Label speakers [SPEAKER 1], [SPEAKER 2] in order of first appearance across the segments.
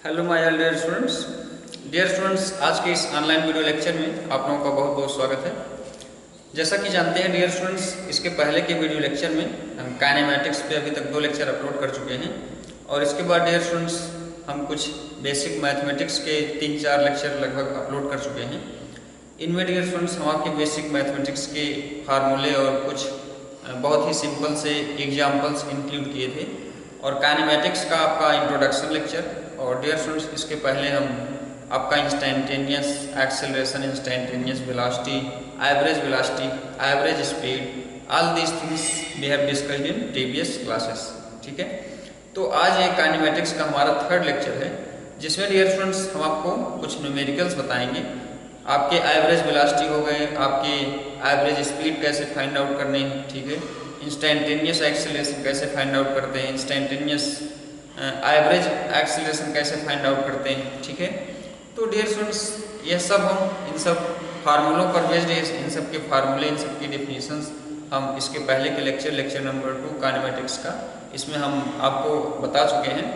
[SPEAKER 1] Hello my dear students, आज के इस ऑनलाइन वीडियो लेक्चर में आप लोगों का बहुत बहुत स्वागत है। जैसा कि जानते हैं डियर स्टूडेंट्स, इसके पहले के वीडियो लेक्चर में हम काइनेमैटिक्स पे अभी तक 2 लेक्चर अपलोड कर चुके हैं और इसके बाद डियर स्टूडेंट्स हम कुछ बेसिक मैथमेटिक्स के 3-4 लेक्चर लगभग अपलोड कर चुके हैं। इनमें डियर स्टूडेंट्स हम आपके बेसिक मैथमेटिक्स के फार्मूले और कुछ बहुत ही सिंपल से एग्जाम्पल्स इंक्लूड किए थे और काइनेमैटिक्स का आपका इंट्रोडक्शन लेक्चर और डियर स्टूडेंट्स इसके पहले हम आपका instantaneous acceleration, instantaneous velocity, average speed, all these things we have discussed in previous classes. ठीक है, तो आज एक काइनेमैटिक्स का हमारा 3rd लेक्चर है जिसमें डियर स्टूडेंट्स हम आपको कुछ न्यूमेरिकल्स बताएंगे। आपके एवरेज वेलोसिटी हो गए, आपके एवरेज स्पीड कैसे फाइंड आउट करने हैं, ठीक है, इंस्टेंटेनियस एक्सेलरेशन कैसे फाइंड आउट करते हैं, इंस्टेंटेनियस एवरेज एक्सेलरेशन कैसे फाइंड आउट करते हैं। ठीक है, तो डियर स्टूडेंट्स ये सब हम इन सब फार्मूलों पर बेस्ड है, इन सब के फार्मूले, इन सब की डेफिनेशंस हम इसके पहले के लेक्चर नंबर 2 काइनेमैटिक्स का, इसमें हम आपको बता चुके हैं।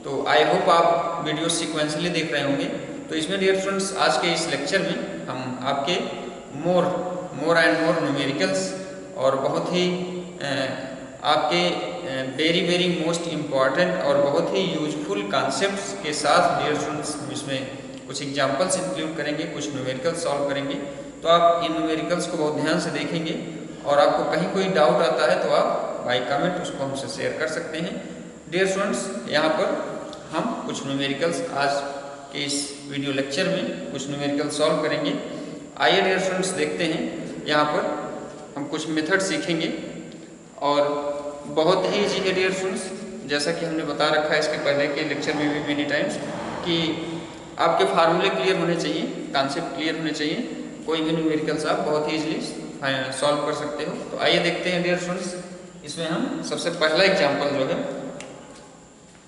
[SPEAKER 1] तो आई होप आप वीडियो सीक्वेंसली देख रहे होंगे। तो इसमें डियर स्टूडेंट्स आज के इस लेक्चर में हम आपके मोर एंड मोर न्यूमेरिकल्स और बहुत ही आपके वेरी मोस्ट इम्पॉर्टेंट और बहुत ही यूजफुल कॉन्सेप्ट्स के साथ डियर स्टूडेंट्स हम इसमें कुछ एग्जांपल्स इंक्लूड करेंगे, कुछ न्यूमेरिकल्स सॉल्व करेंगे। तो आप इन न्यूमेरिकल्स को बहुत ध्यान से देखेंगे और आपको कहीं कोई डाउट आता है तो आप बाय कमेंट उसको हमसे शेयर कर सकते हैं। डियर स्टूडेंट्स, यहाँ पर हम कुछ न्यूमेरिकल्स आज के इस वीडियो लेक्चर में कुछ न्यूमेरिकल सॉल्व करेंगे। आइए डियर स्टूडेंट्स देखते हैं। यहाँ पर हम कुछ मेथड सीखेंगे और बहुत ही ईजी है डियर स्टूडेंट्स, जैसा कि हमने बता रखा है इसके पहले के लेक्चर में भी मेनी टाइम्स कि आपके फार्मूले क्लियर होने चाहिए, कॉन्सेप्ट क्लियर होने चाहिए, कोई भी न्यूमेरिकल्स आप बहुत ही ईजिली सॉल्व कर सकते हो। तो आइए देखते हैं डियर स्टूडेंट्स, इसमें हम सबसे पहला एग्जाम्पल जो है,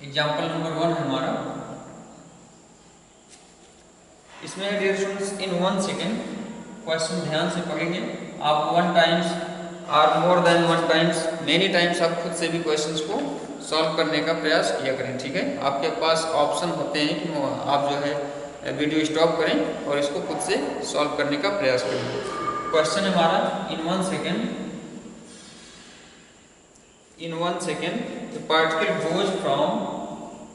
[SPEAKER 1] एग्जाम्पल नंबर 1 है हमारा। इसमें dear students in 1 second question ध्यान से पढ़ेंगे आप 1 टाइम्स और more than 1 times, many times आप खुद से भी क्वेश्चंस को सॉल्व करने का प्रयास किया करें। ठीक है, आपके पास ऑप्शन होते हैं कि आप जो है वीडियो स्टॉप करें और इसको खुद से सॉल्व करने का प्रयास करें। क्वेश्चन हमारा इन 1 second the particle goes from,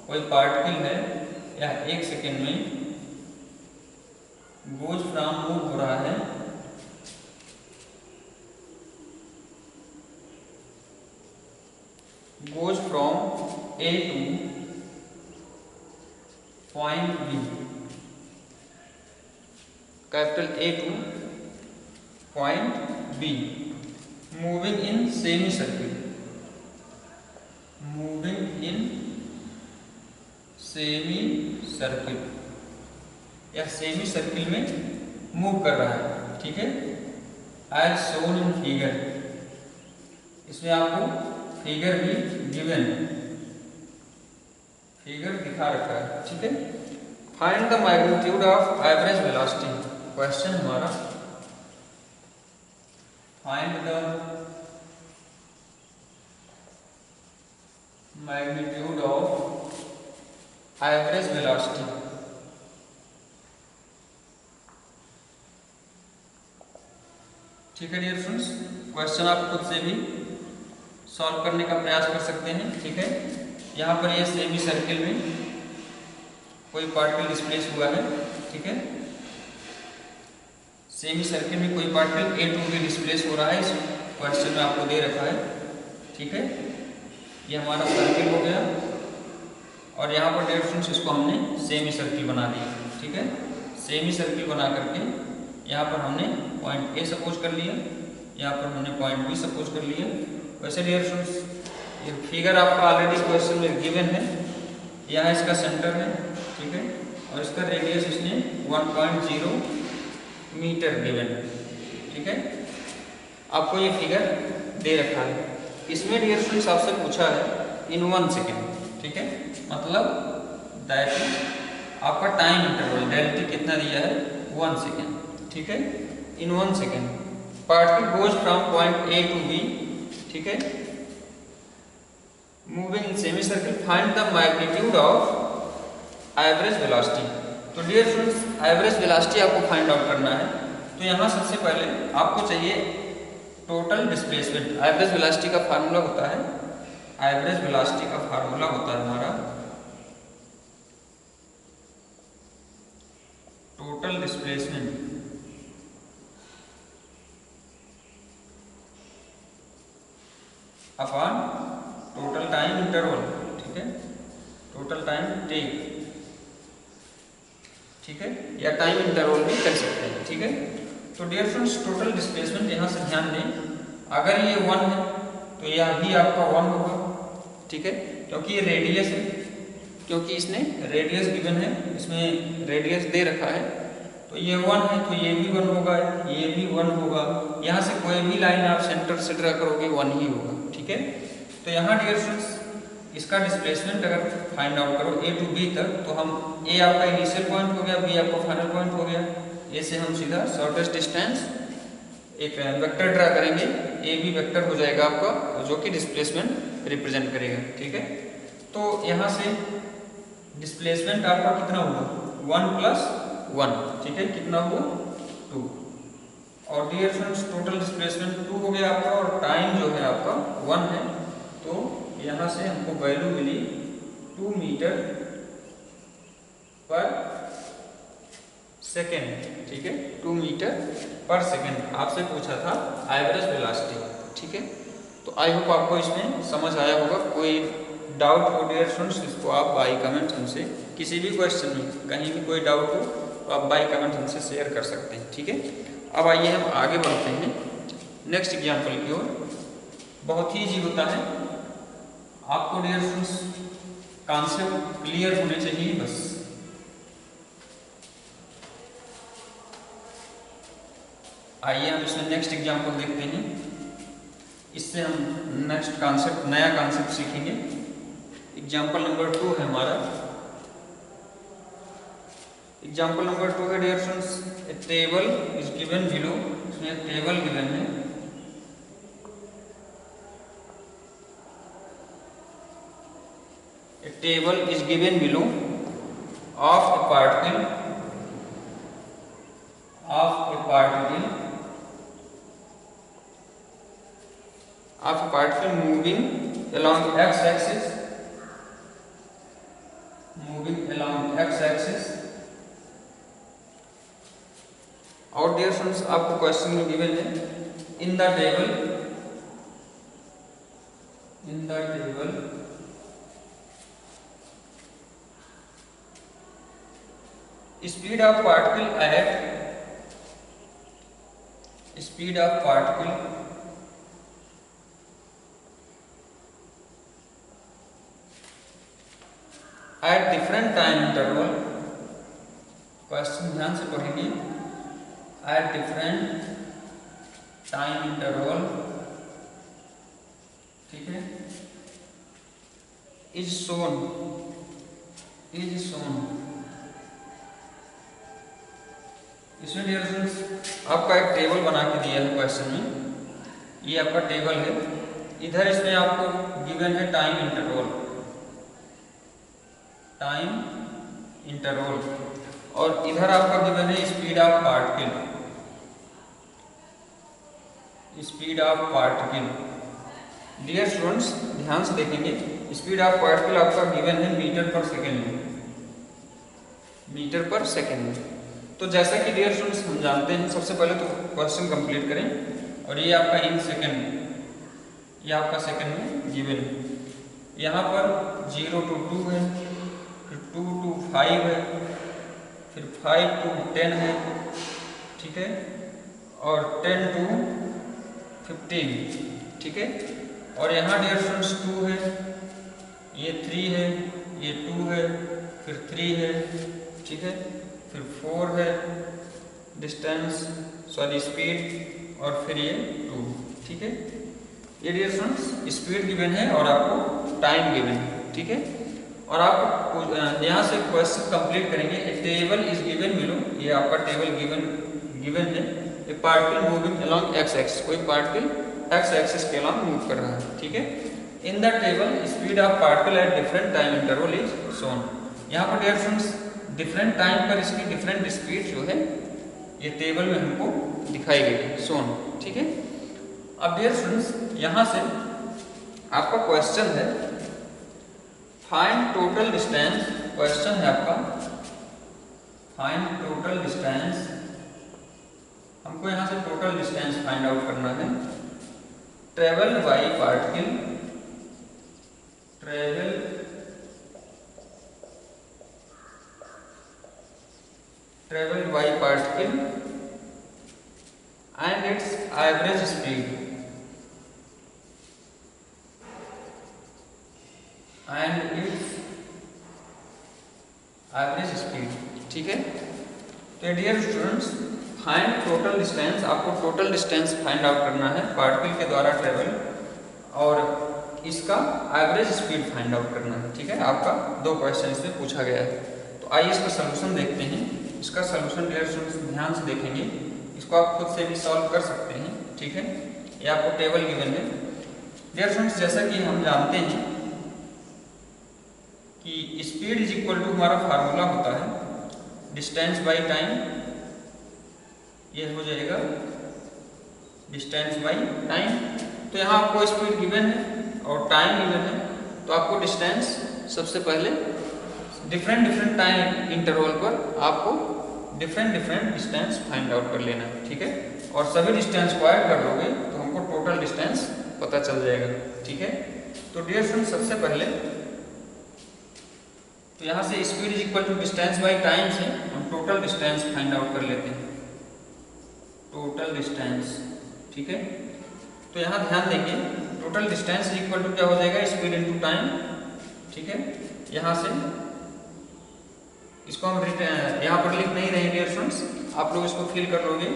[SPEAKER 1] कोई पार्टिकल है या 1 सेकेंड में गोज फ्रॉम मूव हो रहा है goes from A to point B, capital A to point B, moving in semicircle, या सेमी सर्किल में मूव कर रहा है। ठीक है, एज शोन इन फिगर, इसमें आपको फिगर भी गिवन, फिगर दिखा रखा है। ठीक है, find the magnitude of average velocity. क्वेश्चन हमारा find the magnitude of average velocity. ठीक है डियर स्टूडेंट्स, क्वेश्चन आप खुद से भी सॉल्व करने का प्रयास कर सकते हैं। ठीक है, यहाँ पर ये सेमी सर्किल में कोई पार्टिकल डिस्प्लेस हुआ है। ठीक है, सेमी सर्किल में कोई particle A to B displace हो रहा है, इस क्वेश्चन में आपको दे रखा है। ठीक है, ये हमारा सर्किल हो गया और यहाँ पर डियर स्टूडेंट्स इसको हमने सेमी सर्किल बना दिया। ठीक है, सेमी सर्किल बना करके यहाँ पर हमने पॉइंट A सपोज कर लिया, यहाँ पर हमने पॉइंट B सपोज कर लिया। वैसे डियर स्टूडेंट्स ये फिगर आपका ऑलरेडी क्वेश्चन में गिवन है, यहाँ इसका सेंटर है। ठीक है, और इसका रेडियस इसने 1.0 मीटर गिवन है। ठीक है, आपको ये फिगर दे रखा है। इसमें डियर स्टूडेंट्स आपसे पूछा है इन 1 सेकेंड। ठीक है, मतलब दैट इज आपका टाइम इंटरवल डेल्टा कितना दिया है, 1 सेकेंड। ठीक है, इन 1 second particle goes from point A to B। ठीक है, moving in semi circle, find the magnitude of average velocity. तो डियर स्टूडेंट्स, एवरेज वेलोसिटी आपको फाइंड आउट करना है। तो यहाँ सबसे पहले आपको चाहिए टोटल डिस्प्लेसमेंट। एवरेज वेलोसिटी का फार्मूला होता है, एवरेज वेलोसिटी का फार्मूला होता है हमारा total displacement upon total time interval. ठीक है, टोटल टाइम टेक, ठीक है, या टाइम इंटरवल भी कर सकते हैं। ठीक है, तो डियर फ्रेंड्स, टोटल डिस्प्लेसमेंट यहाँ से ध्यान दें, अगर ये 1 है तो यह भी आपका 1 होगा। ठीक है, क्योंकि ये रेडियस है, क्योंकि इसने रेडियस गिवन है, इसमें रेडियस दे रखा है, तो ये 1 है तो ये भी 1 होगा, ये भी 1 होगा। यहाँ से कोई भी लाइन आप सेंटर से ड्रा करोगे 1 ही होगा। ठीक है, तो यहाँ डियर स्टूडेंट्स, इसका डिस्प्लेसमेंट अगर फाइंड आउट करो ए टू बी तक, तो हम ए आपका इनिशियल पॉइंट हो गया, बी आपका फाइनल पॉइंट हो गया। ए से हम सीधा शॉर्टेस्ट डिस्टेंस एक वेक्टर ड्रा करेंगे, ए बी वेक्टर हो जाएगा आपका, जो कि डिस्प्लेसमेंट रिप्रेजेंट करेगा। ठीक है, तो यहाँ से डिस्प्लेसमेंट आपका कितना हुआ, 1 + 1। ठीक है, कितना हुआ, 2। और डियर फ्रेंड्स, टोटल डिस्प्लेसमेंट 2 हो गया आपका, और टाइम जो है आपका 1 है, तो यहाँ से हमको वैल्यू मिली 2 मीटर पर सेकेंड। ठीक है, 2 मीटर पर सेकेंड आपसे पूछा था एवरेज वेलोसिटी। ठीक है, तो आई होप आपको इसमें समझ आया होगा। कोई डाउट हो डियर स्टूडेंट्स, इसको आप बाय कमेंट हमसे, किसी भी क्वेश्चन में कहीं भी कोई डाउट हो तो आप बाय कमेंट हमसे शेयर कर सकते हैं। ठीक है, अब आइए हम आगे बढ़ते हैं नेक्स्ट एग्जाम्पल की ओर। बहुत ही ईजी होता है, आपको डियर स्टूडेंट्स कॉन्सेप्ट क्लियर होने चाहिए बस। आइए हम इसमें नेक्स्ट एग्जाम्पल देखते हैं, इससे हम नेक्स्ट कॉन्सेप्ट, नया कॉन्सेप्ट सीखेंगे। एग्जाम्पल नंबर 2 है हमारा। एग्जाम्पल नंबर 2 है dear students, a table is given below. इसमें एक टेबल गिवन है, a table is given below of a particle moving along x-axis, और डियर फ्रेंड्स, आपको क्वेश्चन में गिवन है in the table speed of particle at different time interval. Question ध्यान से पढ़ेंगे, एट डिफरेंट टाइम इंटरवल। ठीक है, इज शोन इसमें डियर फ्रेंड्स आपका एक टेबल बना के दिया है क्वेश्चन में, ये आपका टेबल है। इधर इसमें आपको गिवन है टाइम इंटरवल, और इधर आपका गिवन है speed of particle. Dear students, ध्यान से देखेंगे, स्पीड ऑफ पार्टिकल आपका गिवन है मीटर पर सेकेंड में। तो जैसा कि डियर स्टूडेंट्स हम जानते हैं, सबसे पहले तो क्वेश्चन कंप्लीट करें, और ये आपका इन सेकेंड, ये आपका सेकेंड में गिवन है। यहाँ पर 0 to 2 है, फिर 2 to 5 है, फिर 5 to 10 है। ठीक है, और 10 to 15। ठीक है, और यहाँ डियर स्टूडेंट्स 2 है, ये 3 है, ये 2 है, फिर 3 है। ठीक है, फिर 4 है स्पीड, और फिर ये 2। ठीक है, ये डियर स्टूडेंट्स स्पीड गिवन है और आपको टाइम गिवन है। ठीक है, और आप यहाँ से क्वेश्चन कंप्लीट करेंगे। ए टेबल इज गिवन बिलो, ये आपका टेबल गिवन है। ए particle moving along x axis, कोई पार्टिकल एक्स एक्सिस के अलोंग मूव कर रहा है। ठीक है, in the table speed of particle at different time interval is shown. यहाँ पर डियर स्टूडेंट्स डिफरेंट टाइम पर इसकी डिफरेंट स्पीड जो है ये टेबल में हमको दिखाई गई है, सोन। ठीक है, अब डियर स्टूडेंट्स यहाँ से आपका क्वेश्चन है फाइंड टोटल डिस्टेंस। क्वेश्चन है आपका फाइंड टोटल डिस्टेंस। हमको यहाँ से टोटल डिस्टेंस फाइंड आउट करना है। Travel by particle, travel by particle and its average speed, ठीक है। तो dear students find total distance, आपको टोटल डिस्टेंस फाइंड आउट करना है पार्टिकल के द्वारा ट्रेवल और इसका एवरेज स्पीड फाइंड आउट करना है। ठीक है, आपका 2 क्वेश्चन इसमें पूछा गया है। तो आइए इसका सलूशन देखते हैं। इसका सलूशन डियर स्टूडेंट्स ध्यान से देखेंगे, इसको आप खुद से भी सॉल्व कर सकते हैं। ठीक है, ये आपको टेबल गिवन है। डियर स्टूडेंट्स जैसा कि हम जानते हैं कि स्पीड इज इक्वल टू हमारा फार्मूला होता है डिस्टेंस बाई टाइम। ये हो जाएगा डिस्टेंस बाई टाइम। तो यहाँ आपको स्पीड गिवन है और टाइम गिवन है, तो आपको डिस्टेंस सबसे पहले डिफरेंट टाइम इंटरवल पर आपको डिफरेंट डिस्टेंस फाइंड आउट कर लेना है। ठीक है, और सभी डिस्टेंस को ऐड कर लोगे तो हमको टोटल डिस्टेंस पता चल जाएगा। ठीक है, तो डियर स्टूडेंट सबसे पहले तो यहाँ से speed is equal to distance by time से हम टोटल डिस्टेंस फाइंड आउट कर लेते हैं, टोटल डिस्टेंस। ठीक है, तो यहाँ ध्यान देंगे total distance is equal to क्या हो जाएगा स्पीड इनटू टाइम। ठीक है, यहाँ से इसको हम यहाँ पर लिख नहीं रहे डियर स्टूडेंट्स, आप लोग इसको फिल कर लोगे।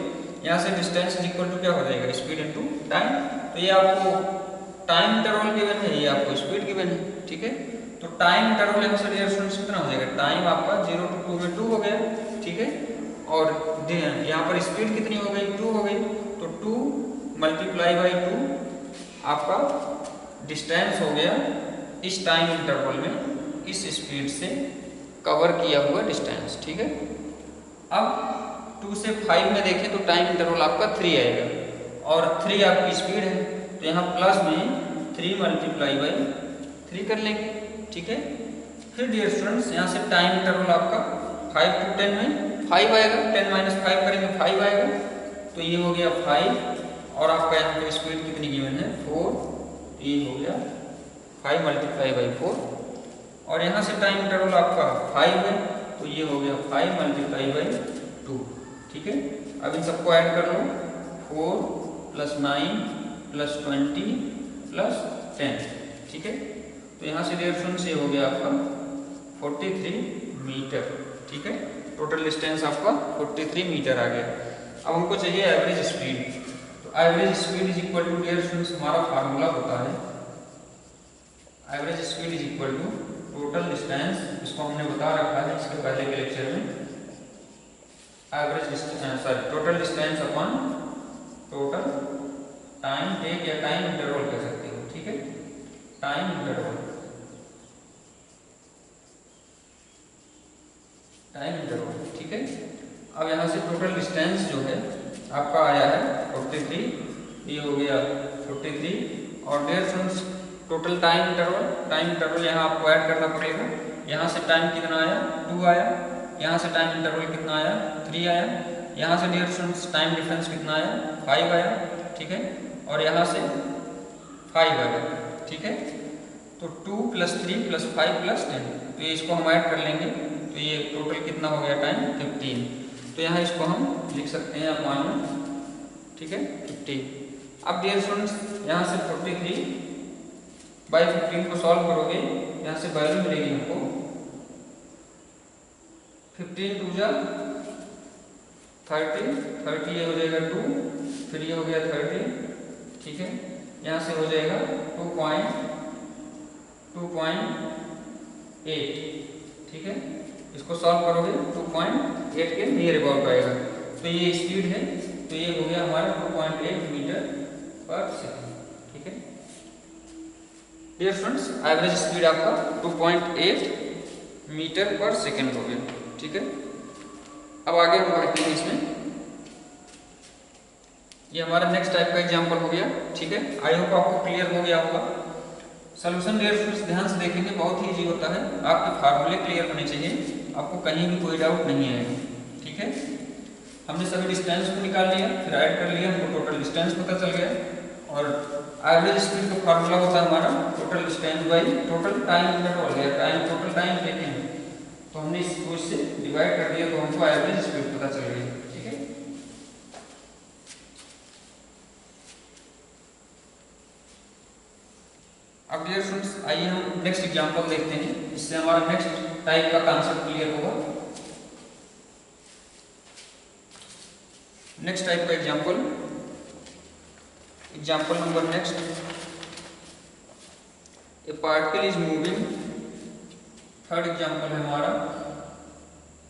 [SPEAKER 1] यहाँ से डिस्टेंस इज इक्वल टू क्या हो जाएगा स्पीड इनटू टाइम। तो ये आपको टाइम इंटरवल गिवन है, ये आपको स्पीड गिवन है। ठीक है, तो टाइम इंटरवल यहाँ से डियर स्टूडेंट्स कितना हो जाएगा, टाइम आपका 0 to 2 में 2 हो गया। ठीक है, और यहाँ पर स्पीड कितनी हो गई 2 हो गई, तो 2 मल्टीप्लाई बाई 2 आपका डिस्टेंस हो गया इस टाइम इंटरवल में इस स्पीड से कवर किया हुआ डिस्टेंस। ठीक है, अब 2 से 5 में देखें तो टाइम इंटरवल आपका 3 आएगा और 3 आपकी स्पीड है, तो यहाँ प्लस में 3 मल्टीप्लाई बाई 3 कर लेंगे। ठीक है, फिर डियर स्टूडेंट्स यहाँ से टाइम इंटरवल आपका 5 to 10 में 5 आएगा, 10 माइनस 5 करेंगे 5 आएगा, तो ये हो गया 5 और आपका यहाँ पे स्पीड कितनी गिवन है 4, ये हो गया 5 मल्टीप्लाई बाई 4 और यहाँ से टाइम इंटरवल आपका 5 है, तो ये हो गया 5 मल्टीप्लाई बाई 2। ठीक है, अब इन सबको ऐड कर लो, 4 + 9 + 20 + 10। ठीक है, तो यहाँ से डियर स्टूडेंट्स ये हो गया आपका 43 मीटर। ठीक है, टोटल डिस्टेंस आपका 43 मीटर आ गया। अब हमको चाहिए एवरेज स्पीड, तो average speed is equal to dear students हमारा फार्मूला होता है average speed is equal to total distance. इसको हमने बता रखा है इसके पहले के लेक्चर में, total distance upon total time take या टाइम इंटरवल कह सकते हो। ठीक है, टाइम इंटरवल, टाइम इंटरवल। ठीक है, अब यहाँ से टोटल डिस्टेंस जो है आपका आया है 43, ये हो गया 43 और dear students total time interval यहाँ आपको ऐड करना पड़ेगा। यहाँ से टाइम कितना आया 2 आया, यहाँ से टाइम इंटरवल कितना आया 3 आया, यहाँ से डियर स्टूडेंट्स टाइम डिफरेंस कितना आया 5 आया। ठीक है, और यहाँ से 5 आया। ठीक है, तो 2 + 3 + 5 + 10, तो ये इसको हम ऐड कर लेंगे, तो ये टोटल कितना हो गया टाइम 15। तो यहाँ इसको हम लिख सकते हैं अपॉन में। ठीक है, 50। अब डियर स्टूडेंट्स यहाँ से 43 बाई 15 को सॉल्व करोगे, यहाँ से वैल्यू मिलेगी हमको 15 × 2 = 30, ये हो जाएगा 2, फिर ये हो गया 30। ठीक है, यहाँ से हो जाएगा 2.8। ठीक है, इसको सॉल्व करोगे 2.8 के नियर अबाउट आएगा, तो ये स्पीड है, तो ये हो गया हमारा 2.8 मीटर पर सेकंड। ठीक है डियर स्टूडेंट्स, एवरेज स्पीड आपका 2.8 मीटर पर सेकेंड हो गया। ठीक है, अब आगे हम बढ़ते हैं इसमें। ये हमारा नेक्स्ट टाइप का एग्जांपल हो गया। ठीक है, आई होप आपको क्लियर हो गया होगा। सॉल्यूशन डियर स्टूडेंट्स ध्यान से देखेंगे, बहुत ही इजी होता है। आपके फार्मूले क्लियर होने चाहिए, आपको कहीं भी कोई डाउट नहीं आएगा। ठीक है, हमने सभी डिस्टेंस को निकाल लिया, फिर ऐड कर लिया, हमको टोटल डिस्टेंस पता चल गया। और एवरेज स्पीड का फार्मूला होता है हमारा total distance by total time interval या टाइम टोटल टाइम टेकन। तो हमने इसको इससे डिवाइड कर दिया, तो हमको एवरेज स्पीड पता चल गई। ठीक है, अब डियर स्टूडेंट्स आइए हम नेक्स्ट एग्जांपल देखते हैं, इससे हमारा नेक्स्ट टाइप का कॉन्सेप्ट क्लियर होगा। नेक्स्ट टाइप का example number next, A particle is moving. Third example है हमारा,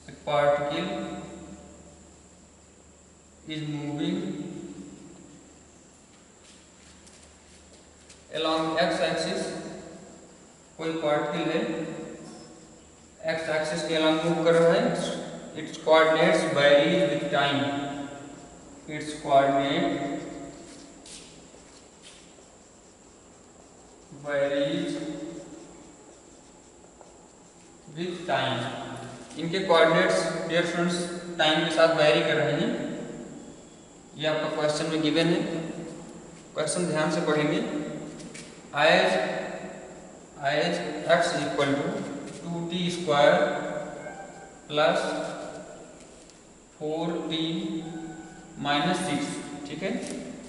[SPEAKER 1] ए particle is moving along x axis. कोई पार्टिकल है x एक्सिस के अलॉन्ग मूव कर रहा है, its coordinates very with time, it's coordinate varies with time. इनके कोऑर्डिनेट्स डियर स्टूडेंट्स टाइम के साथ वेरी कर रहे हैं। ये आपका क्वेश्चन में गिवन है, क्वेश्चन ध्यान से पढ़ेंगे। as x equal to 2t square plus 4t minus 6। ठीक है,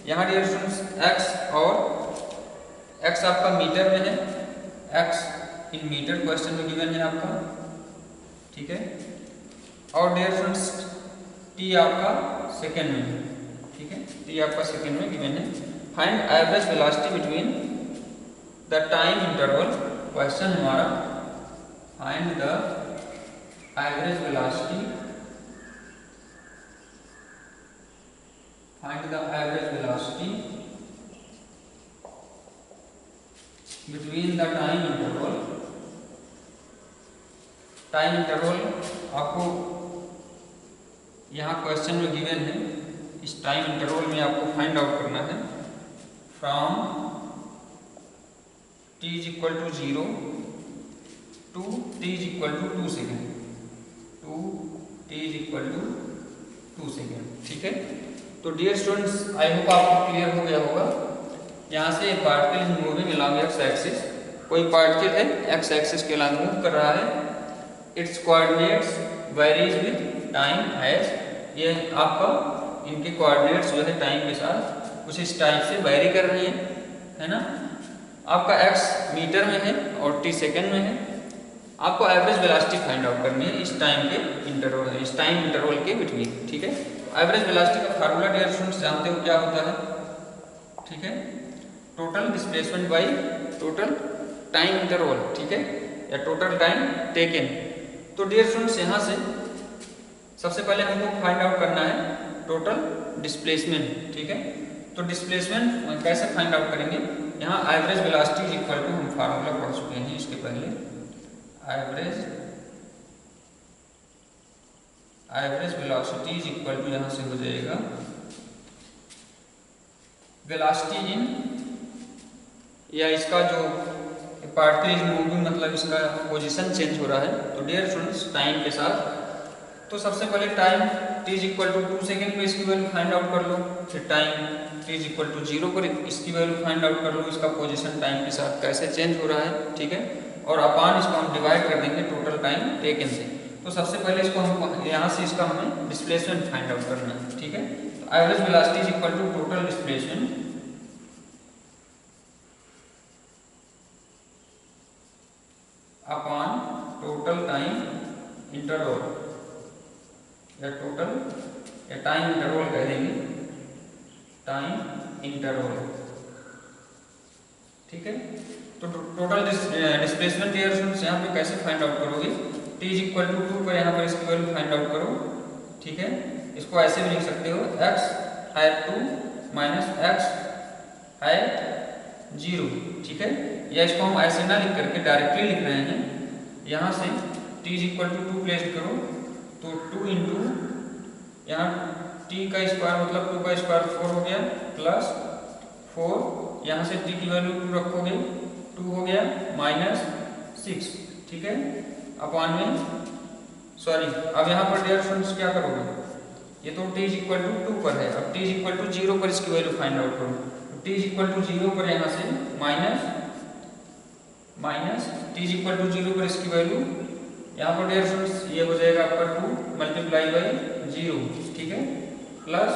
[SPEAKER 1] यहाँ डियर स्टूडेंट्स x और x आपका मीटर में है, x इन मीटर क्वेश्चन में गिवन है आपका। ठीक है, और डियर स्टूडेंट्स t आपका सेकेंड में है। ठीक है, t आपका सेकेंड में गिवन है। Find average velocity between the time interval. Question हमारा find the average velocity, find the average velocity between the time interval. Time interval आपको यहाँ क्वेश्चन में गिवन है, इस टाइम इंटरवल में आपको फाइंड आउट करना है। From t is equal to 0 to t is equal to 2 second, to t is equal to 2 second. ठीक है, तो डियर स्टूडेंट्स आई होप आपको क्लियर हो गया होगा। यहाँ से particle is moving along x axis, कोई पार्टिकल है एक्स एक्सिस के अलोंग मूव कर रहा है, its coordinates varies with time as. ये आपका इनके कोऑर्डिनेट्स जो है टाइम के साथ कुछ इस टाइप से वेरी कर रहे हैं, है ना। आपका x मीटर में है और t सेकेंड में है। आपको एवरेज वेलोसिटी फाइंड आउट करनी है इस टाइम के इंटरवल, इस टाइम इंटरवल के बिटवीन। ठीक है, एवरेज वेलोसिटी का फार्मूला डियर स्टूडेंट्स जानते हो क्या होता है। ठीक है, total displacement by total time interval. ठीक है, या टोटल टाइम टेकन। तो डियर स्टूडेंट्स यहाँ से सबसे पहले हमको फाइंड आउट करना है टोटल डिस्प्लेसमेंट। ठीक है, तो डिस्प्लेसमेंट कैसे फाइंड आउट करेंगे। यहाँ average velocity is equal to, हम फार्मूला पढ़ चुके हैं इसके पहले, average velocity is equal to यहाँ से हो जाएगा वेलोसिटी इन, या इसका जो पार्टिकल इज मूविंग मतलब इसका पोजीशन चेंज हो रहा है। तो डियर स्टूडेंट्स टाइम के साथ, तो सबसे पहले time t is equal to 2 second पे इसकी वैल्यू फाइंड आउट कर लो, फिर time t is equal to 0 पर इसकी वैल्यू फाइंड आउट कर लो, इसका पोजीशन टाइम के साथ कैसे चेंज हो रहा है। ठीक है, और अपान इसको हम डिवाइड कर देंगे टोटल टाइम टेकन से। तो सबसे पहले इसको हम यहाँ से इसका हमें डिस्प्लेसमेंट फाइंड आउट करना है। ठीक है, तो average velocity is equal to total displacement upon total time interval, या टोटल या टाइम इंटरवल कह देंगे, टाइम इंटरवल। ठीक है, तो टोटल डिस्प्लेसमेंट यहाँ पे कैसे फाइंड आउट करोगे। t इज इक्वल टू 2 पर यहाँ पर इसकी वैल्यू फाइंड आउट करो। ठीक है, इसको ऐसे भी लिख सकते हो, x है 2 माइनस x है 0। ठीक है, या इसको हम ऐसे ना लिख करके डायरेक्टली लिख रहे हैं, यहाँ से t is equal to 2 place करो तो 2 इंटू यहाँ t का स्क्वायर मतलब 2 का स्क्वायर 4 हो गया प्लस 4 यहाँ से t की वैल्यू 2 रखोगे 2 हो गया माइनस 6, ठीक है, अपॉन में सॉरी अब यहाँ पर डियर स्टूडेंट्स क्या करोगे, ये तो t इज इक्वल टू 2 पर है, अब t इज इक्वल टू 0 पर इसकी वैल्यू फाइंड आउट करो, तो t इज इक्वल टू 0 पर यहाँ से minus t is equal to 0 पर इसकी वैल्यू यहाँ पर डियर स्टूडेंट्स ये हो जाएगा आपका 2 मल्टीप्लाई बाई 0, ठीक है, प्लस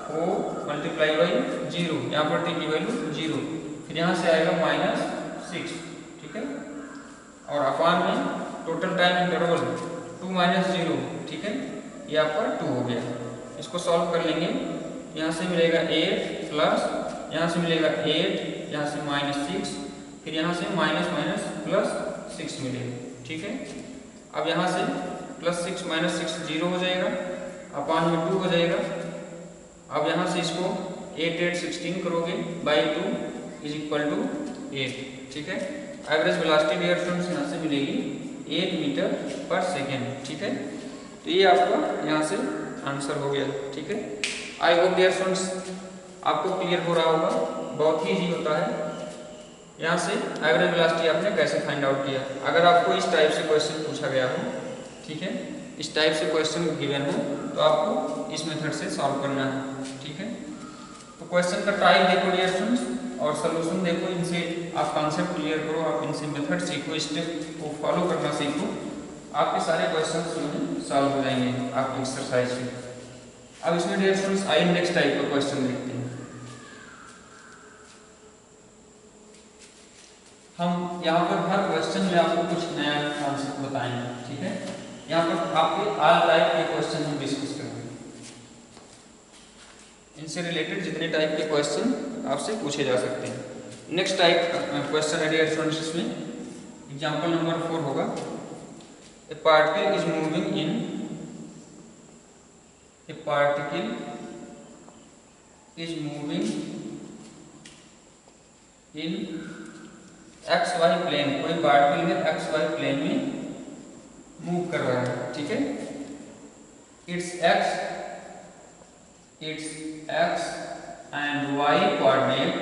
[SPEAKER 1] 4 मल्टीप्लाई बाई 0, यहाँ पर t की वैल्यू 0, फिर यहाँ से आएगा माइनस 6, ठीक है, और अपॉन में टोटल टाइम इंटरवल 2 माइनस 0, ठीक है, ये आपका 2 हो गया। इसको सॉल्व कर लेंगे, यहाँ से मिलेगा 8 प्लस यहाँ से मिलेगा 8, यहाँ से माइनस 6, फिर यहाँ से माइनस माइनस प्लस 6 मिलेगा, ठीक है, अब यहाँ से प्लस 6 माइनस 6 0 हो जाएगा, अपॉन में 2 हो जाएगा, अब यहाँ से इसको 8 8 16 करोगे बाई 2 इज इक्वल टू 8, ठीक है, एवरेज वेलोसिटी डियर स्टूडेंट्स यहाँ से मिलेगी 8 मीटर पर सेकेंड, ठीक है, तो ये आपका यहाँ से आंसर हो गया, ठीक है। आई होप डियर स्टूडेंट्स आपको क्लियर हो रहा होगा, बहुत ही इजी होता है। यहाँ से एवरेज वेलोसिटी आपने कैसे फाइंड आउट किया, अगर आपको इस टाइप से क्वेश्चन पूछा गया हो, ठीक है, इस टाइप से क्वेश्चन गिवन हो तो आपको इस मेथड से सॉल्व करना है, ठीक है। तो क्वेश्चन का टाइप देखो डियर स्टूडेंट्स और सॉल्यूशन देखो, इनसे आप कॉन्सेप्ट क्लियर करो, आप इनसे मेथड सीखो, स्टेप को फॉलो करना सीखो, आपके सारे क्वेश्चन जो हैं सॉल्व हो जाएंगे आपकी एक्सरसाइज से। अब इसमें डियर स्टूडेंट्स आइए नेक्स्ट टाइप का क्वेश्चन देखते हैं। हम यहाँ पर हर क्वेश्चन में आपको कुछ नया कॉन्सेप्ट बताएंगे, ठीक है, यहाँ पर आपके ऑल टाइप के क्वेश्चन हम डिस्कस करेंगे, इनसे रिलेटेड जितने टाइप के क्वेश्चन आपसे पूछे जा सकते हैं। नेक्स्ट टाइप क्वेश्चन है डियर स्टूडेंट्स, इसमें एग्जांपल नंबर 4 होगा, a particle is moving in x y plane, कोई पार्टिकल है एक्स वाई प्लेन में मूव कर रहा है, ठीक है, its x and y coordinate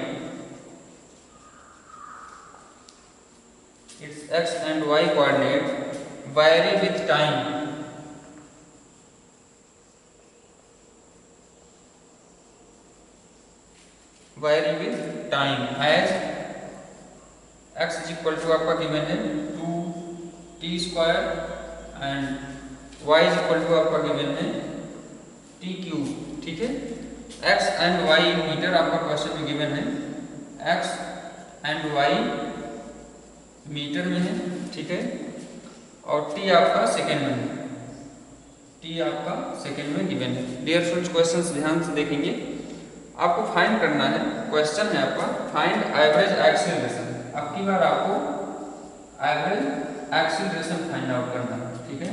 [SPEAKER 1] vary with time as x is equal to आपका गिवन है 2t square and y is equal to आपका गिवन है t क्यूब, ठीक है, x एंड y मीटर आपका क्वेश्चन में गिवन है, x एंड y मीटर में है, ठीक है, और t आपका सेकेंड में है, t आपका सेकेंड में गिवन है। डियर स्टूडेंट्स क्वेश्चंस ध्यान से देखेंगे, आपको फाइंड करना है, क्वेश्चन है आपका फाइंड एवरेज एक्सीलरेशन, अब की बार आपको एवरेज एक्सीलरेशन फाइंड आउट करना है, ठीक है,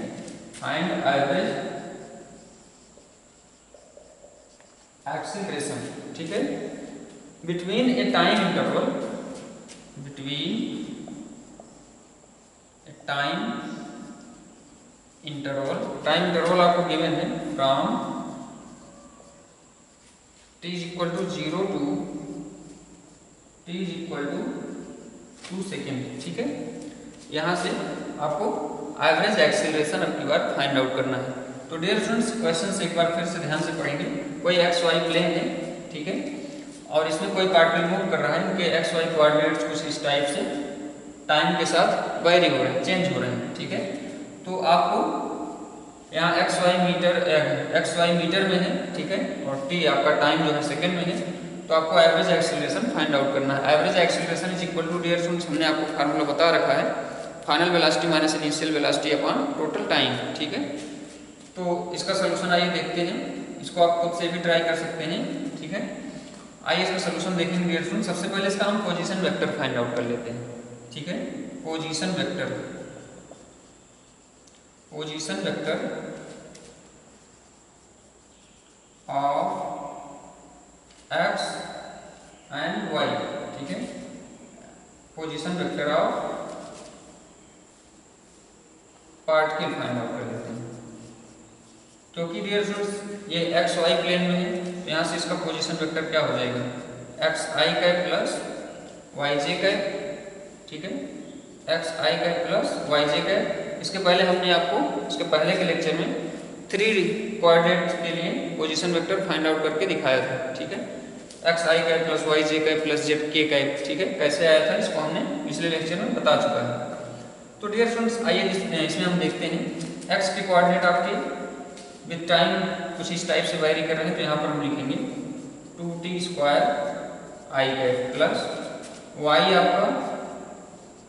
[SPEAKER 1] फाइंड एवरेज एक्सीलरेशन, ठीक है, बिटवीन ए टाइम इंटरवल आपको गिवन है from t is equal to 0 to t is equal to 2 second, ठीक है, यहाँ से आपको एवरेज एक्सीलरेशन अब की बार फाइंड आउट करना है। तो डियर स्टूडेंट्स क्वेश्चन एक बार फिर से ध्यान से पढ़ेंगे, कोई एक्स वाई प्लेन है, ठीक है, और इसमें कोई पार्टिकल मूव कर रहा है, उनके एक्स वाई कोऑर्डिनेट्स कुछ इस टाइप से टाइम के साथ वेरी हो रहे हैं, चेंज हो रहे हैं, ठीक है, तो आपको यहाँ एक्स वाई मीटर में है, ठीक है, और t आपका टाइम जो है सेकंड में है, तो आपको एवरेज एक्सीलरेशन फाइंड आउट करना है। Average acceleration is equal to dear students हमने आपको फार्मूला बता रखा है, final velocity minus initial velocity upon total time, ठीक है। तो इसका सोल्यूशन आइए देखते हैं, इसको आप खुद से भी ट्राई कर सकते हैं, ठीक है। आइए इसका सोल्यूशन देखेंगे डियर स्टूडेंट्स। सबसे पहले इसका हम पोजीशन वेक्टर फाइंड आउट कर लेते हैं, ठीक है, position vector of x and y, ठीक है, position vector of particle find out कर लेते हैं। क्योंकि डियर स्टूडेंट्स ये एक्स वाई प्लेन में है तो यहाँ से इसका पोजीशन वेक्टर क्या हो जाएगा, एक्स आई कैप प्लस वाई जे कैप, ठीक है, एक्स आई कैप प्लस वाई जे कैप। इसके पहले हमने आपको इसके पहले के लेक्चर में 3 कोऑर्डिनेट के लिए पोजीशन वेक्टर फाइंड आउट करके दिखाया था, ठीक है, एक्स आई कैप प्लस वाई जे कैप प्लस जेड के कैप, ठीक है, कैसे आया था इसको हमने पिछले लेक्चर में बता चुका है। तो डियर स्टूडेंट्स आइए इसमें हम देखते हैं एक्स के कोऑर्डिनेट आपके विद टाइम कुछ इस टाइप से वेरी कर रहे हैं, तो यहाँ पर हम लिखेंगे 2t² आई कैप प्लस वाई आपका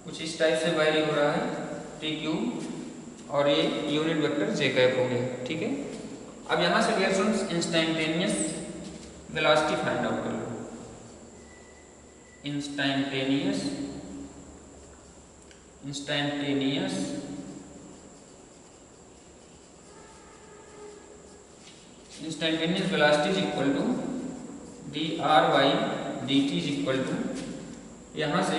[SPEAKER 1] कुछ इस टाइप से वेरी हो रहा है t³ और ये यूनिट वेक्टर जे कैप हो गया, ठीक है। अब यहाँ से dear students instantaneous velocity find out कर लो, instantaneous velocity is equal to dr/dt is equal to, यहाँ से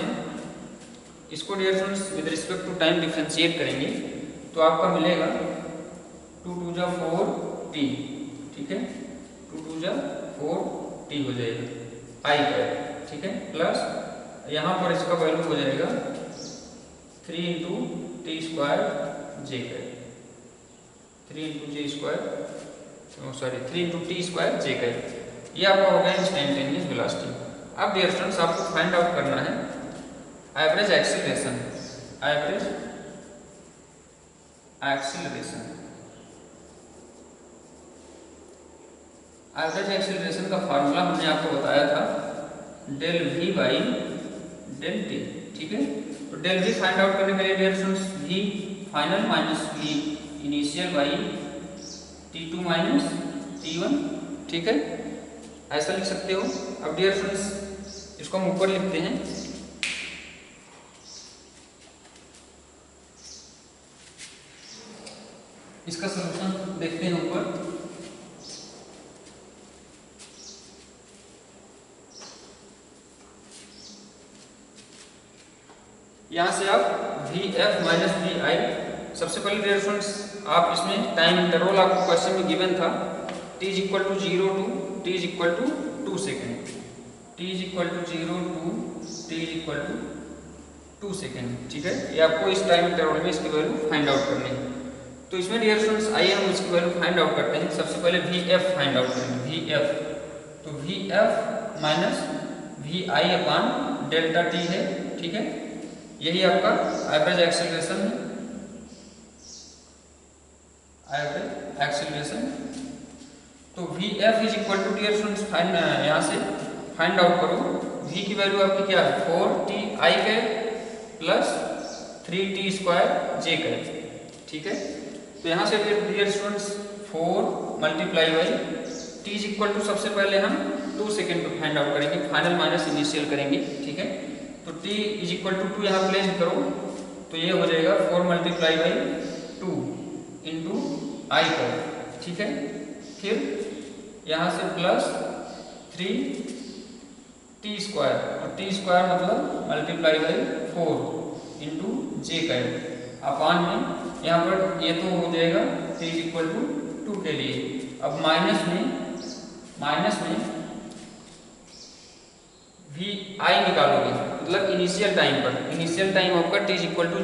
[SPEAKER 1] इसको dear students with respect to time differentiate करेंगे तो आपका मिलेगा 2 × 4t, ठीक है, 2 × 4t हो जाएगा आई कैप, ठीक है, प्लस यहाँ पर इसका वैल्यू हो जाएगा 3 × t² जे कैप, 3 × t² जे कैप। ये आपका हो गया इंस्टैंटेनियस वेलोसिटी। अब डियर स्टूडेंट्स आपको फाइंड आउट करना है एवरेज एक्सीलरेशन, एवरेज एक्सीलरेशन का फार्मूला हमने आपको बताया था del v/del t, ठीक है। तो del v फाइंड आउट करने के लिए dear students v final minus v initial by t2 minus t1, ठीक है, ऐसा लिख सकते हो। अब डियर स्टूडेंट्स इसको हम ऊपर लिखते हैं, इसका सॉल्यूशन देखते हैं ऊपर। यहां से आप vf माइनस vi, सबसे पहले डियर स्टूडेंट्स आप इसमें टाइम इंटरवल आपको क्वेश्चन में गिवन था t = 0 to t = 2 second, t = 0 to t = 2 second, ठीक है। ये आपको इस टाइम इंटरवल में इसकी वैल्यू फाइंड आउट करनी है। तो इसमें डियर स्टूडेंट्स आइए हम इसकी वैल्यू फाइंड आउट करते हैं। सबसे पहले vf फाइंड आउट करेंगे, vf, तो vf माइनस vi/डेल्टा t है, ठीक है, यही आपका एवरेज एक्सीलरेशन है, एवरेज एक्सीलरेशन। तो vf is equal to dear students find, यहाँ से फाइंड आउट करो v की वैल्यू आपकी क्या है 4t i cap plus 3t² j cap, ठीक है। तो यहाँ से dear students 4 multiply by t is equal to, सबसे पहले हम 2 सेकेंड पे फाइंड आउट करेंगे, फाइनल माइनस इनिशियल करेंगे, ठीक है। तो t इज इक्वल टू 2 यहाँ प्लेस करो तो ये हो जाएगा 4 multiply by 2 into I cap, ठीक है। फिर यहाँ से प्लस 3t² और t² मतलब multiply by 4 into J cap अपान में, यहाँ पर ये तो हो जाएगा t = 2 के लिए। अब माइनस में vi निकालोगे, मतलब इनिशियल टाइम पर, इनिशियल टाइम आपका t =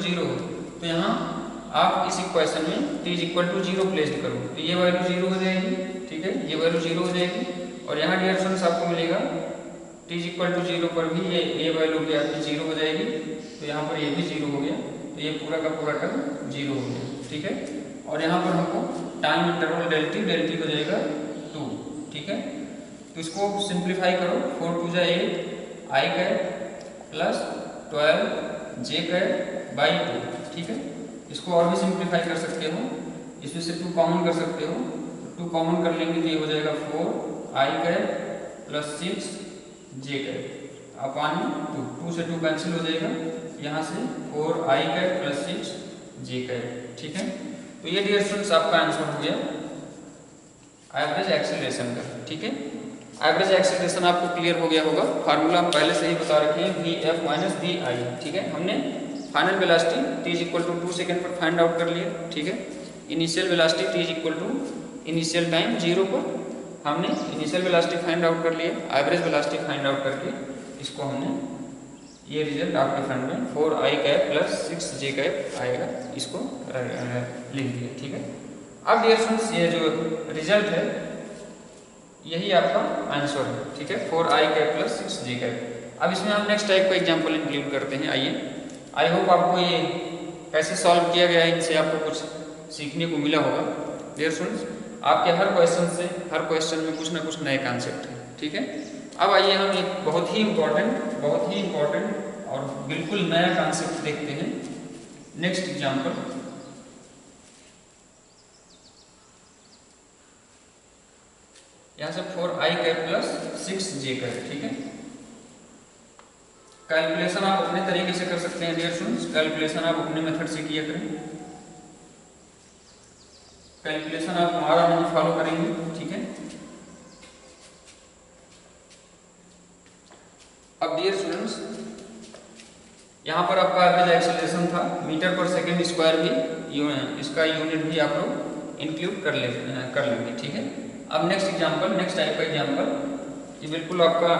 [SPEAKER 1] 0 है, तो यहाँ आप इस इक्वेशन में t = 0 प्लेस करो तो ये वैल्यू 0 हो जाएगी, ठीक है, ये वैल्यू 0 हो जाएगी। और यहाँ डियर स्टूडेंट्स आपको मिलेगा t = 0 पर भी ये वैल्यू भी आपकी 0 हो जाएगी, तो यहाँ पर ये भी 0 हो गया, तो ये पूरा का पूरा टर्म 0 हो गया, ठीक है। और यहाँ पर हमको टाइम इंटरवल del t हो जाएगा 2, ठीक है। तो इसको सिंप्लीफाई करो, 4 × 2 = 8 आई cap plus 12 J cap by 2, ठीक है। इसको और भी सिंप्लीफाई कर सकते हो, इसमें से 2 कॉमन कर सकते हो, 2 कॉमन कर लेंगे तो ये हो जाएगा 4 आई कैप प्लस 6 जे कैप अपान 2 से 2 कैंसिल हो जाएगा, यहाँ से 4 आई कैप प्लस 6 जे कैप, ठीक है। तो ये डियर स्टूडेंट्स आपका आंसर हो गया एवरेज एक्सीलरेशन का, ठीक है। एवरेज एक्सीलरेशन आपको क्लियर हो गया होगा, फार्मूला हम पहले से ही बता रखे हैं vf माइनस vi, ठीक है। हमने final velocity t is equal to 2 second पर फाइंड आउट कर लिए, ठीक है। Initial velocity t is equal to initial time 0 पर हमने इनिशियल वेलोसिटी फाइंड आउट कर लिया। एवरेज वेलोसिटी फाइंड आउट करके इसको हमने ये रिजल्ट आपके फ्रंट में 4i cap plus 6j cap आएगा, इसको लिख दिया, ठीक है। अब डियर फ्रेंड्स ये जो रिजल्ट है यही आपका आंसर है, ठीक है, 4i cap plus 6j cap. अब इसमें हम नेक्स्ट टाइप का एग्जांपल इंक्लूड करते हैं। आइए, आई होप आपको ये कैसे सॉल्व किया गया है इनसे आपको कुछ सीखने को मिला होगा। डियर फ्रेंड्स आपके हर क्वेश्चन में कुछ ना कुछ नए कॉन्सेप्ट है, ठीक है। अब आइए हम एक बहुत ही इम्पोर्टेंट और बिल्कुल नया कॉन्सेप्ट देखते हैं। नेक्स्ट एग्जांपल, यहाँ से 4i cap plus 6j cap, ठीक है। कैलकुलेशन आप अपने तरीके से कर सकते हैं डियर स्टूडेंट्स, कैलकुलेशन आप अपने मेथड से किया करें, कैलकुलेशन आप हमारा नहीं फॉलो करेंगे, ठीक है। अब डियर स्टूडेंट्स यहाँ पर आपका एवरेज एक्सेलरेशन था मीटर पर सेकेंड स्क्वायर भी, इसका यूनिट भी आप लोग इंक्लूड कर लेंगे, ठीक है। अब नेक्स्ट टाइप का एग्जांपल, ये बिल्कुल आपका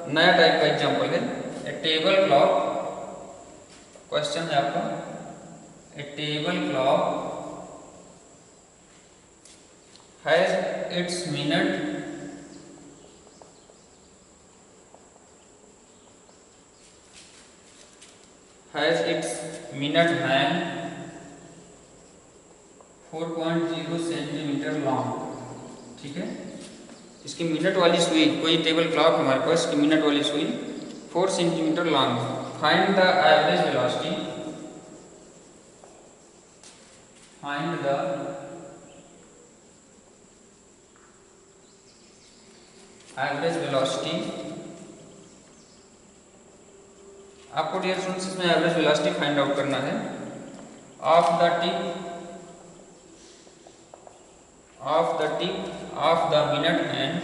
[SPEAKER 1] नया टाइप का एग्जांपल है। ए टेबल क्लॉक, क्वेश्चन है आपका, a table clock has its minute hand 4.0 centimetre long, ठीक है। इसकी मिनट वाली सुई, कोई टेबल क्लॉक हमारे पास, इसकी मिनट वाली सुई 4 सेंटीमीटर लॉन्ग है। Find the average velocity, find the average velocity. आपको डियर स्टूडेंट्स इसमें एवरेज वेलोसिटी फाइंड आउट करना है of the tip of the minute hand,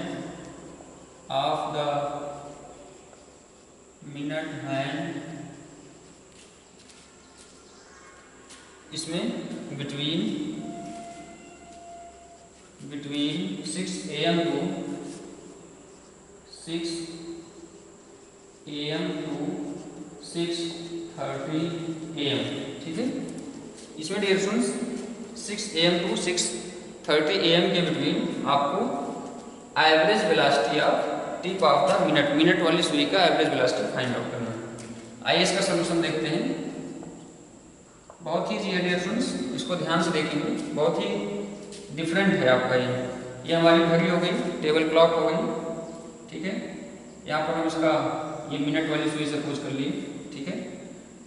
[SPEAKER 1] इसमें बिटवीन 6 AM to 6:30 AM, ठीक है। इसमें dear students 6 AM to 6:30 AM के बिटवीन आपको average velocity of tip of the minute वाली सुई का एवरेज वेलोसिटी फाइंड आउट करना है। आइए इसका सलूशन देखते हैं। बहुत ही इजी है डियर स्टूडेंट्स, इसको ध्यान से देखेंगे, बहुत ही डिफरेंट है आपका ये हमारी घड़ी हो गई, टेबल क्लॉक हो गई, ठीक है। यहाँ पर हम इसका ये मिनट वाली सुई से पूछ कर लिए, ठीक है।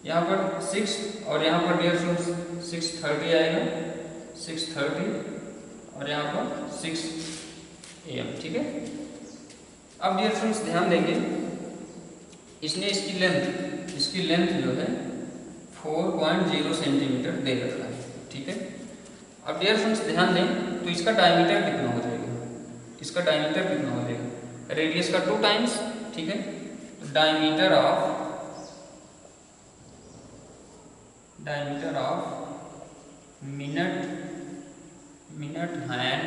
[SPEAKER 1] यहाँ पर 6 और यहाँ पर डियर स्टूडेंट्स 6:30 आएगा, 6:30 और यहाँ पर 6 AM, ठीक है। अब डियर फ्रेंड्स ध्यान देंगे, इसने इसकी लेंथ जो है 4.0 सेंटीमीटर दे रखा है, ठीक है। अब डियर फ्रेंड्स ध्यान दें तो इसका डायमीटर कितना हो जाएगा, इसका डायमीटर कितना हो जाएगा, रेडियस का 2 टाइम्स, ठीक है। तो डायमीटर ऑफ मिनट हैंड,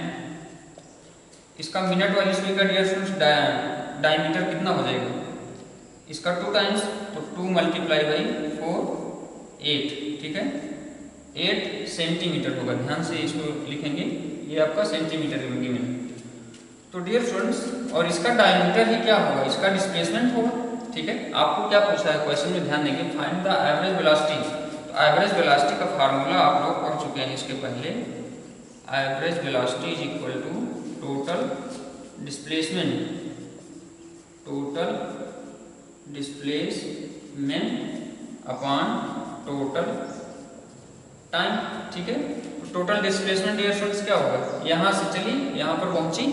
[SPEAKER 1] इसका मिनट वाली सुई का डियर फ्रेंड्स डायमीटर कितना हो जाएगा, इसका 2 टाइम्स, तो 2 × 4 8, ठीक है, 8 सेंटीमीटर होगा। ध्यान से इसको लिखेंगे, ये आपका सेंटीमीटर में गिवन। तो डियर स्टूडेंट्स और इसका डायमीटर ही क्या होगा, इसका डिस्प्लेसमेंट होगा, ठीक है। आपको क्या पूछा है क्वेश्चन में, ध्यान देंगे, फाइंड द एवरेज वेलोसिटी। तो एवरेज वेलोसिटी का फार्मूला आप लोग पढ़ चुके हैं इसके पहले, average velocity is equal to total displacement upon total time, ठीक है। तो टोटल डिस्प्लेसमेंट डियर स्टूडेंट्स क्या होगा, यहाँ से चली यहाँ पर पहुंची,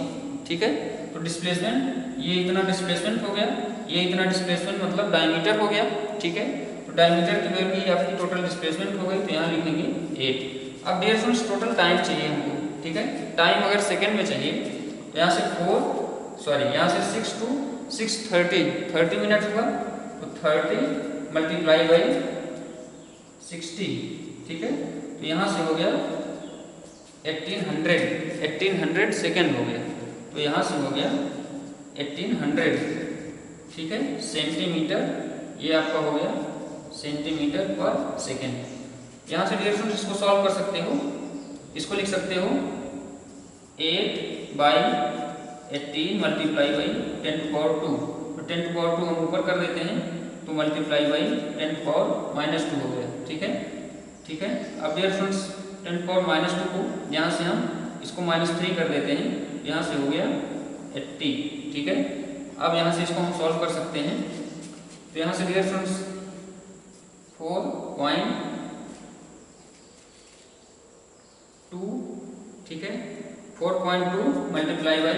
[SPEAKER 1] ठीक है। तो डिस्प्लेसमेंट, ये इतना डिस्प्लेसमेंट हो गया, ये इतना डिस्प्लेसमेंट मतलब डायमीटर हो गया, ठीक है। तो डायमीटर की वैल्यू आपकी टोटल डिस्प्लेसमेंट हो गई, तो यहाँ लिखेंगे 8। अब डियर फ्रेंड्स टोटल टाइम चाहिए हमको, ठीक है। टाइम अगर सेकंड में चाहिए तो यहाँ से 6 to 6:30 30 मिनट हुआ, तो 30 × 60, ठीक है। तो यहाँ से हो गया 1800 सेकेंड हो गया। तो यहाँ से हो गया 1800, ठीक है, सेंटीमीटर। ये आपका हो गया सेंटीमीटर पर सेकेंड। यहाँ से डियर स्टूडेंट्स इसको सॉल्व कर सकते हो। इसको लिख सकते हो 8/18 मल्टीप्लाई बाई 10⁻²। तो 10⁻² हम ऊपर कर देते हैं, तो मल्टीप्लाई बाई 10⁻−2 हो गया, ठीक है, ठीक है। अब डियर स्टूडेंट्स 10⁻−2 को यहाँ से हम इसको -3 कर देते हैं, यहाँ से हो गया 80, ठीक है। अब यहाँ से इसको हम सॉल्व कर सकते हैं। तो यहाँ से डियर स्टूडेंट्स 4.2, ठीक है, 4.2 मल्टीप्लाई बाई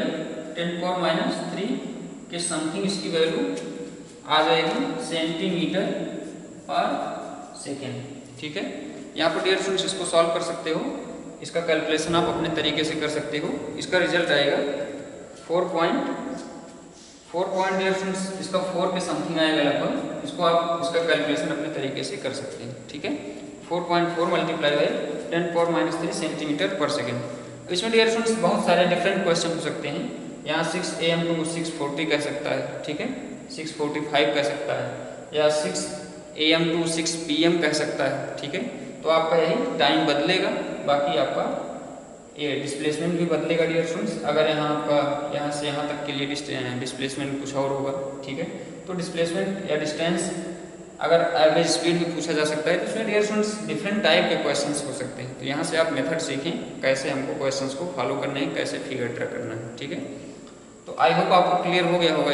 [SPEAKER 1] 10⁻−3 के समथिंग इसकी वैल्यू आ जाएगी सेंटीमीटर पर सेकेंड, ठीक है। यहाँ पर डियर स्टूडेंट्स इसको सॉल्व कर सकते हो। इसका कैलकुलेशन आप अपने तरीके से कर सकते हो। इसका रिजल्ट आएगा 4 डियर स्टूडेंट्स, इसका 4 के समथिंग आएगा लगभग। इसको आप इसका कैलकुलेशन अपने तरीके से कर सकते हैं, ठीक है। 4.4 मल्टीप्लाई बाई 10⁻−3 सेंटीमीटर पर सेकेंड। इसमें डियर स्टूडेंट्स बहुत सारे डिफरेंट क्वेश्चन हो सकते हैं। यहाँ 6 AM to 6:40 कह सकता है, ठीक है, 6:45 कह सकता है, या 6 AM to 6 PM कह सकता है, ठीक है। तो आपका यही टाइम बदलेगा, बाकी आपका ये डिस्प्लेसमेंट भी बदलेगा डियर स्टूडेंट्स। अगर यहाँ आपका यहाँ से यहाँ तक के लिए डिस्प्लेसमेंट कुछ और होगा, ठीक है। तो डिस्प्लेसमेंट या डिस्टेंस अगर एवरेज स्पीड में पूछा जा सकता है, तो इसमें डियर स्टूडेंट्स डिफरेंट टाइप के क्वेश्चंस हो सकते हैं। तो यहाँ से आप मेथड सीखें कैसे हमको क्वेश्चंस को फॉलो करना है, कैसे फिगर ड्रा करना है, ठीक है। तो आई होप आपको क्लियर हो गया होगा।